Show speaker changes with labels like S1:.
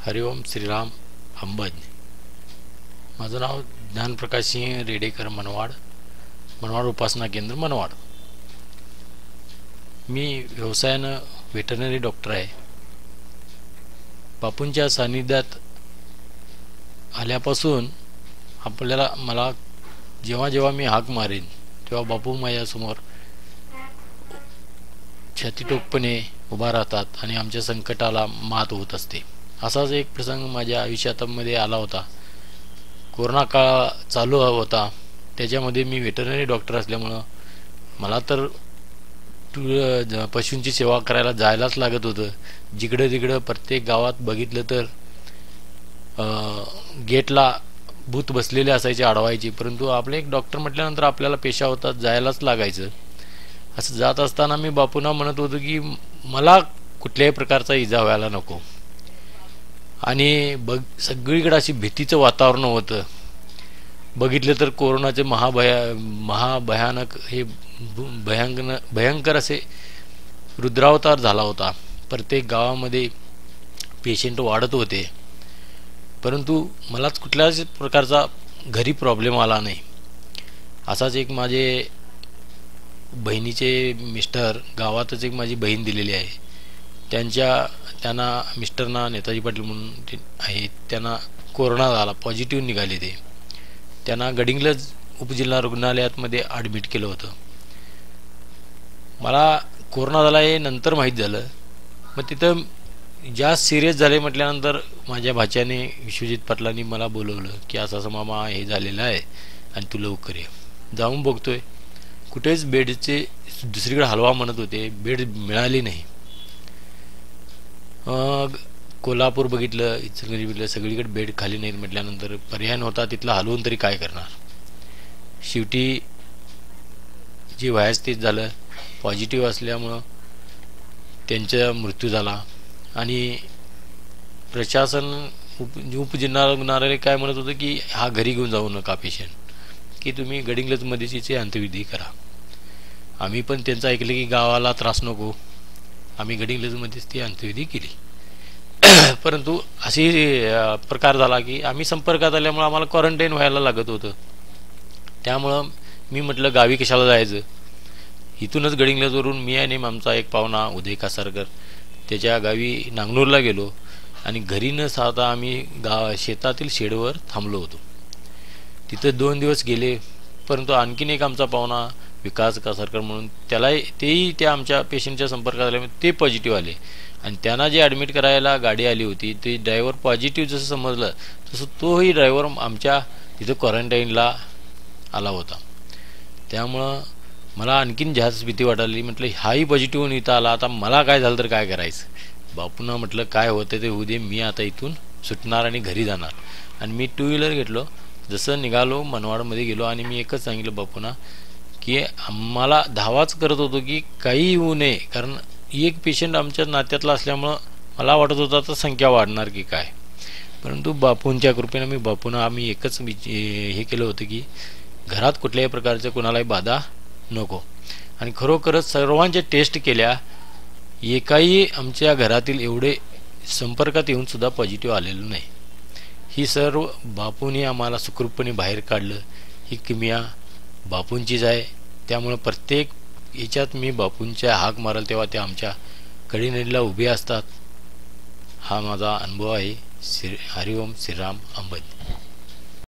S1: हरिओम श्रीराम अंबज। माझं नाव ज्ञानप्रकाश सिंह रेडेकर मनवाड, मनवाड उपासना केंद्र मनवाड। मी व्यवसायानं veterinary doctor आहे। बापूंच्या सानिध्यात आल्यापासून मला जेव्हा जेव्हा मी हाक मारेन तेव्हा बापू माझ्यासमोर छातीटोकपणे उभा राहतात आणि आमच्या संकटाला मात होत असते। असाच एक प्रसंग माझ्या आयुष्यामध्ये आला होता। कोरोना काळ चालू होता, त्याच्यामध्ये मी वेटरनरी डॉक्टर असल्यामुळं मला तर पशूंची सेवा करायला जायलाच लागत होतं। जिकडं तिकडं प्रत्येक गावात बघितलं तर गेटला भूत बसलेले असायचे, अडवायचे, परंतु आपले एक डॉक्टर म्हटल्यानंतर आपल्याला पेशा होता, जायलाच लागायचं। असं जात असताना मी बापूंना म्हणत होतो की मला कुठल्याही प्रकारचा इजा व्हायला नको। आणि सगळीकडे अशी भीतीचं वातावरण होतं। बघितलं तर कोरोनाचे महाभयानक हे भयंकर असे रुद्रावतार झाला होता। प्रत्येक गावामध्ये पेशंट वाढत होते, परंतु मलाच कुठल्याच प्रकारचा घरी प्रॉब्लेम आला नाही। असाच एक माझे बहिणीचे मिस्टर, गावातच एक माझी बहीण दिलेली आहे, त्यांना मिस्टरना नेताजी पाटील म्हणून आहेत, त्यांना कोरोना झाला, पॉझिटिव्ह निघाले। त्यांना गडिंग्लज उपजिल्हा रुग्णालयात मध्ये ॲडमिट केलं होतं। मला कोरोना झाला हे नंतर माहीत झालं। मग तिथं जास्त सिरियस झाले म्हटल्यानंतर माझ्या भाच्याने विश्वजित पाटलांनी मला बोलवलं की असं मामा हे झालेलं आहे आणि तू लवकर ये। जाऊन बघतोय कुठेच बेडचे दुसरीकडे हलवा म्हणत होते, बेड मिळाली नाही। कोल्हापूर बघितलं, इचलकरंजी बघितलं, सगळीकडे बेड खाली नाहीत म्हटल्यानंतर पर्याय नव्हता, तिथला हलवून तरी काय करणार। शेवटी जे व्हायचं तेच झालं। पॉझिटिव्ह असल्यामुळं त्यांचा मृत्यू झाला आणि प्रशासन उपजिल्हा रुग्णालय काय म्हणत होतं की हा घरी घेऊन जाऊ नका पेशंट, की तुम्ही गडिंग्लजमध्येच तिचे अंत्यविधी करा। आम्ही पण त्यांचं ऐकलं की गावाला त्रास नको, आम्ही गडिंग्लजमध्येच ती अंत्यविधी केली। परंतु अशी प्रकार झाला की आम्ही संपर्कात आल्यामुळे आम्हाला क्वारंटाईन व्हायला लागत होतं। त्यामुळं मी म्हटलं गावी कशाला जायचं, इथूनच गडिंग्लजवरून मी आणि आमचा एक पाहुणा उदय कासारकर त्याच्या गावी नांगनूरला गेलो आणि घरी न सावता आम्ही शेतातील शेडवर थांबलो होतो। तिथं 2 दिवस गेले, परंतु आणखीन एक आमचा पाहुणा विकास कासारकर म्हणून तेही त्या आमच्या पेशंटच्या संपर्कात आल्यामुळे ते पॉझिटिव्ह आले आणि त्यांना जे ॲडमिट करायला गाडी आली होती ते ड्रायव्हर पॉझिटिव्ह जसं समजलं तसं तोही ड्रायव्हर आमच्या तिथं क्वारंटाईनला आला होता। त्यामुळं मला आणखीन जास्त भीती वाटायली। म्हटलं हाही पॉझिटिव्ह होऊन इथं आला, आता मला काय झालं तर काय करायचं। बापूंना म्हटलं काय होतं ते होऊ दे, मी आता इथून सुटणार आणि घरी जाणार। आणि मी 2 व्हीलर घेतलो, जसं निघालो मनवाडमध्ये गेलो आणि मी एकच सांगितलं बापूंना की आम्हाला धावाच करत होतो की काही होऊ नये, कारण एक पेशंट आमच्या नात्यातला असल्यामुळं मला वाटत होतं आता संख्या वाढणार की काय। परंतु बापूंच्या कृपेनं आम्ही एकच हे केलं होतं की घरात कुठल्याही प्रकारचं कोणालाही बाधा नको। आणि खरोखरच सर्वांच्या टेस्ट केल्या, एकाही आमच्या घरातील एवढे संपर्कात येऊन सुद्धा पॉझिटिव्ह आलेलं नाही। ही सर्व बापूंनी आम्हाला सुखरूपपणे बाहेर काढलं, ही किमया बापूंचीच आहे। त्यामुळे प्रत्येक याच्यात मी बापूंच्या हाक मारल तेव्हा ते आमच्या कडेनडीला उभे असतात। हा माझा अनुभव आहे। हरिओम श्रीराम अंबज।